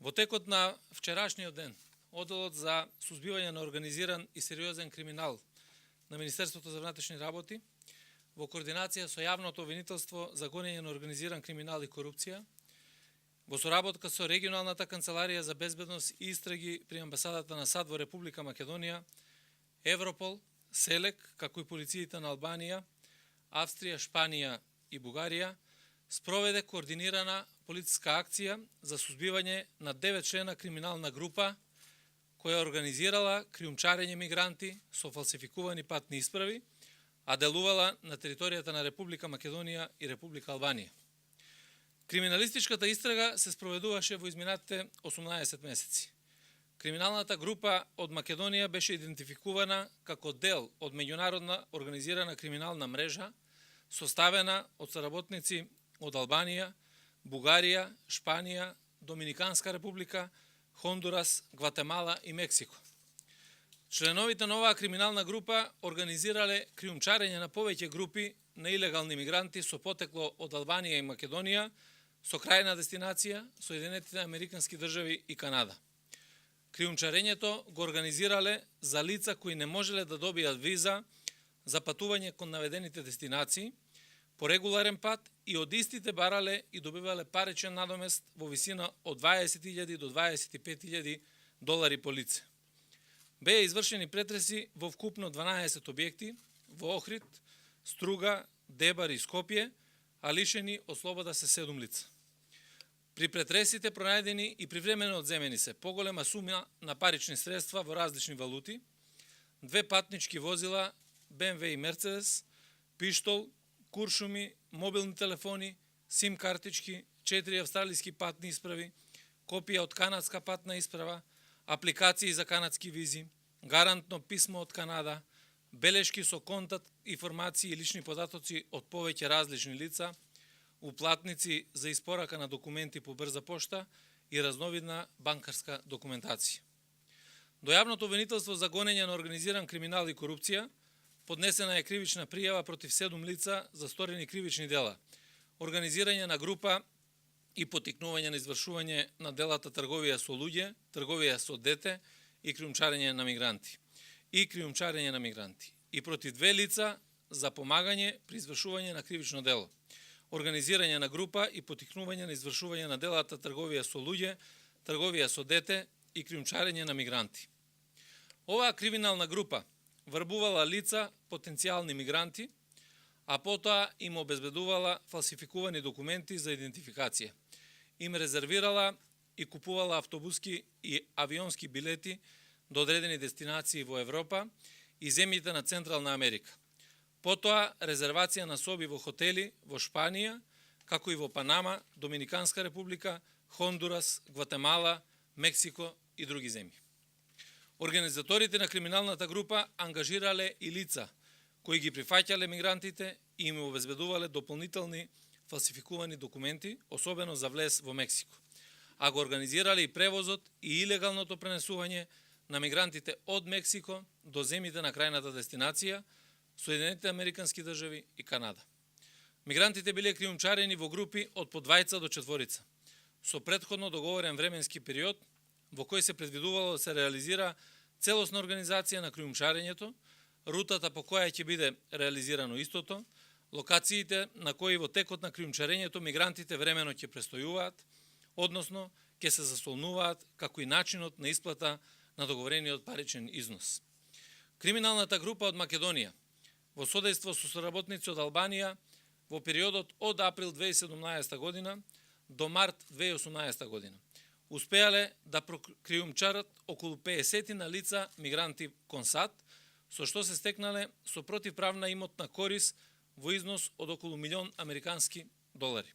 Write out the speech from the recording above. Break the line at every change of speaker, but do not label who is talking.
Во текот на вчерашниот ден, Одделот за сузбивање на организиран и сериозен криминал на Министерството за внатрешни работи, во координација со јавното обвинителство за гонење на организиран криминал и корупција, во соработка со регионалната канцеларија за безбедност и истраги при амбасадата на САД во Република Македонија, Европол, СЕЛЕК, како и полициите на Албанија, Австрија, Шпанија и Бугарија, спроведе координирана полициска акција за сузбивање на 9 члена криминална група која организирала криумчарење мигранти со фалсификувани патни исправи, а делувала на територијата на Република Македонија и Република Албанија. Криминалистичката истрага се спроведуваше во изминатите 18 месеци. Криминалната група од Македонија беше идентификувана како дел од меѓународна организирана криминална мрежа, составена од соработници од Албанија, Бугарија, Шпанија, Доминиканска република, Хондурас, Гватемала и Мексико. Членовите на оваа криминална група организирале криумчарење на повеќе групи на илегални мигранти со потекло од Албанија и Македонија, со крајна дестинација Соединетите Американски држави и Канада. Криумчарењето го организирале за лица кои не можеле да добијат виза за патување кон наведените дестинации по регуларен пат и од истите барале и добивале паричен надомест во висина од 20.000 до 25.000 долари по лице. Беа извршени претреси во вкупно 12 објекти во Охрид, Струга, Дебар и Скопје, а лишени од слобода се 7 лица. При претресите пронајдени и привремено одземени се поголема сума на парични средства во различни валути, 2 патнички возила, БМВ и Мерцедес, пиштол, куршуми, мобилни телефони, сим картички, 4 австралиски патни исправи, копија од канадска патна исправа, апликации за канадски визи, гарантно писмо од Канада, белешки со контакт, информации и лични податоци од повеќе различни лица, уплатници за испорака на документи по брза пошта и разновидна банкарска документација. До јавното обвинителство за гонење на организиран криминал и корупција поднесена е кривична пријава против 7 лица за сторени кривични дела, организирање на група и потикнување на извршување на делата трговија со луѓе, трговија со дете и криумчарење на мигранти. И против 2 лица за помагање при извршување на кривично дело, организирање на група и потикнување на извршување на делата трговија со луѓе, трговија со дете и криумчарење на мигранти. Оваа криминална група врбувала лица, потенцијални мигранти, а потоа им обезбедувала фалсификувани документи за идентификација. Им резервирала и купувала автобуски и авионски билети до одредени дестинации во Европа и земјите на Централна Америка. Потоа резервација на соби во хотели во Шпанија, како и во Панама, Доминиканска република, Хондурас, Гватемала, Мексико и други земји. Организаторите на криминалната група ангажирале и лица кои ги прифаќале мигрантите и им обезбедувале дополнителни фалсификувани документи, особено за влез во Мексико, а го организирале и превозот и илегалното пренесување на мигрантите од Мексико до земјите на крајната дестинација, Соединетите Американски држави и Канада. Мигрантите биле криумчарени во групи од по 2 до 4, со претходно договорен временски период во кој се предвидувало да се реализира целосна организација на криумчарењето, рутата по која ќе биде реализирано истото, локациите на кои во текот на криумчарењето мигрантите времено ќе престојуваат, односно ќе се застолнуваат, како и начинот на исплата на договорениот паричен износ. Криминалната група од Македонија, во содејство со соработници од Албанија, во периодот од април 2017 година до март 2018 година, успеале да криумчарат околу 50 на лица мигранти кон САД, со што се стекнале со противправна имотна корис во износ од околу $1.000.000 американски долари.